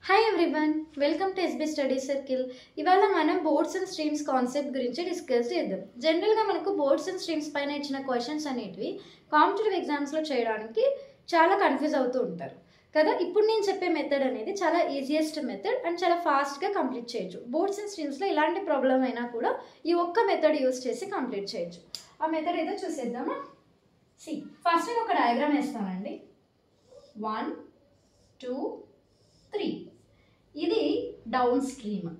Hi everyone, welcome to SB Study Circle. ఇవాళ మనం boards and streams concept గురించి discuss చేద్దాం. జనరల్గా మనకు బోర్డ్స్ అండ్ స్ట్రీమ్స్ పైన ఇచ్చిన క్వశ్చన్స్ అనేటివి కాంపిటేటివ్ ఎగ్జామ్స్లో చేయడానికి చాలా కన్ఫ్యూజ్ అవుతూ ఉంటారు కదా. ఇప్పుడు నేను చెప్పే మెథడ్ అనేది చాలా ఈజియెస్ట్ మెథడ్ అండ్ చాలా ఫాస్ట్గా కంప్లీట్ చేయొచ్చు. బోర్డ్స్ అండ్ స్ట్రీమ్స్లో ఎలాంటి ప్రాబ్లం అయినా కూడా ఈ ఒక్క మెథడ్ యూస్ చేసి కంప్లీట్ చేయొచ్చు. ఆ మెథడ్ ఏదో చూసేద్దామా. ఫస్ట్ నేను ఒక డయాగ్రామ్ వేస్తానండి. 1 2 3 ఇది డౌన్ స్ట్రీమ్,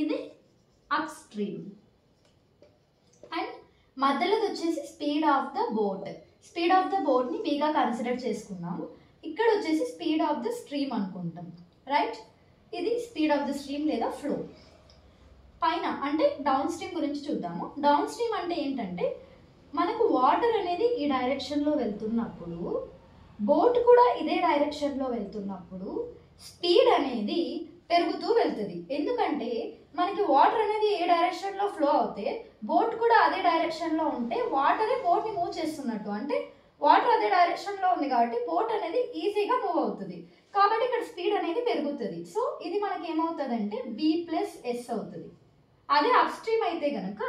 ఇది అప్ స్ట్రీమ్ అండ్ మధ్యలో వచ్చేసి speed of the boat. Speed of the బోట్ని బీగా కన్సిడర్ చేసుకున్నాము. ఇక్కడ వచ్చేసి స్పీడ్ ఆఫ్ ద స్ట్రీమ్ అనుకుంటాం, రైట్. ఇది స్పీడ్ ఆఫ్ ద స్ట్రీమ్ లేదా ఫ్లో. పైన అంటే డౌన్ స్ట్రీమ్ గురించి చూద్దాము. డౌన్ స్ట్రీమ్ అంటే ఏంటంటే మనకు వాటర్ అనేది ఈ డైరెక్షన్లో వెళ్తున్నప్పుడు, బోట్ కూడా ఇదే డైరెక్షన్లో వెళ్తున్నప్పుడు స్పీడ్ అనేది పెరుగుతూ వెళ్తుంది. ఎందుకంటే మనకి వాటర్ అనేది ఏ డైరెక్షన్లో ఫ్లో అవుతే బోట్ కూడా అదే డైరెక్షన్లో ఉంటే వాటరే బోట్ని మూవ్ చేస్తున్నట్టు. అంటే వాటర్ అదే డైరెక్షన్లో ఉంది కాబట్టి బోట్ అనేది ఈజీగా మూవ్ అవుతుంది. కాబట్టి ఇక్కడ స్పీడ్ అనేది పెరుగుతుంది. సో ఇది మనకి ఏమవుతుందంటే B+S అవుతుంది. అదే అప్ స్ట్రీమ్ అయితే కనుక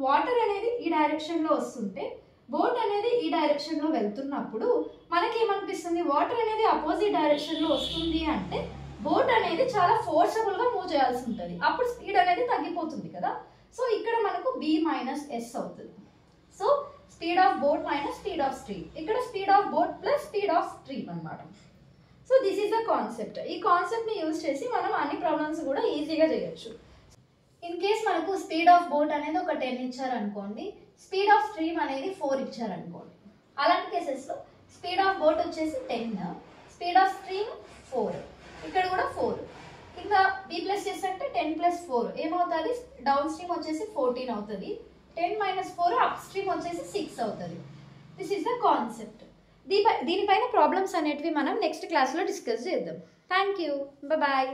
వాటర్ అనేది ఈ డైరెక్షన్లో వస్తుంటే బోట్ అనేది ఈ డైరెక్షన్లో వెళ్తున్నప్పుడు మనకి ఏమనిపిస్తుంది, వాటర్ అనేది అపోజిట్ డైరెక్షన్లో వస్తుంది అంటే బోట్ అనేది చాలా ఫోర్సబుల్గా మూవ్ చేయాల్సి ఉంటుంది. అప్పుడు స్పీడ్ అనేది తగ్గిపోతుంది కదా. సో ఇక్కడ మనకు B-S అవుతుంది. So speed of boat minus speed of stream. ఇక్కడ speed of boat plus speed of stream అనమాట. So this is the concept. ఈ కాన్సెప్ట్ని యూజ్ చేసి మనం అన్ని ప్రాబ్లమ్స్ కూడా ఈజీగా చేయొచ్చు. ఇన్ కేస్ మనకు స్పీడ్ ఆఫ్ బోట్ అనేది ఒక 10 ఇచ్చారనుకోండి, స్పీడ్ ఆఫ్ స్ట్రీమ్ అనేది 4 ఇచ్చారనుకోండి. అలాంటి కేసెస్లో స్పీడ్ ఆఫ్ బోట్ వచ్చేసి 10, స్పీడ్ ఆఫ్ స్ట్రీమ్ 4, ఇక్కడ కూడా 4. ఇంకా B+S అంటే 10+4 ఏమవుతుంది, డౌన్ స్ట్రీమ్ వచ్చేసి 14 అవుతుంది. 10 - 4 అప్ స్ట్రీమ్ వచ్చేసి 6 అవుతుంది. This is the concept. దీనిపైన ప్రాబ్లమ్స్ అనేటివి మనం నెక్స్ట్ క్లాస్లో డిస్కస్ చేద్దాం. Thank you, bye.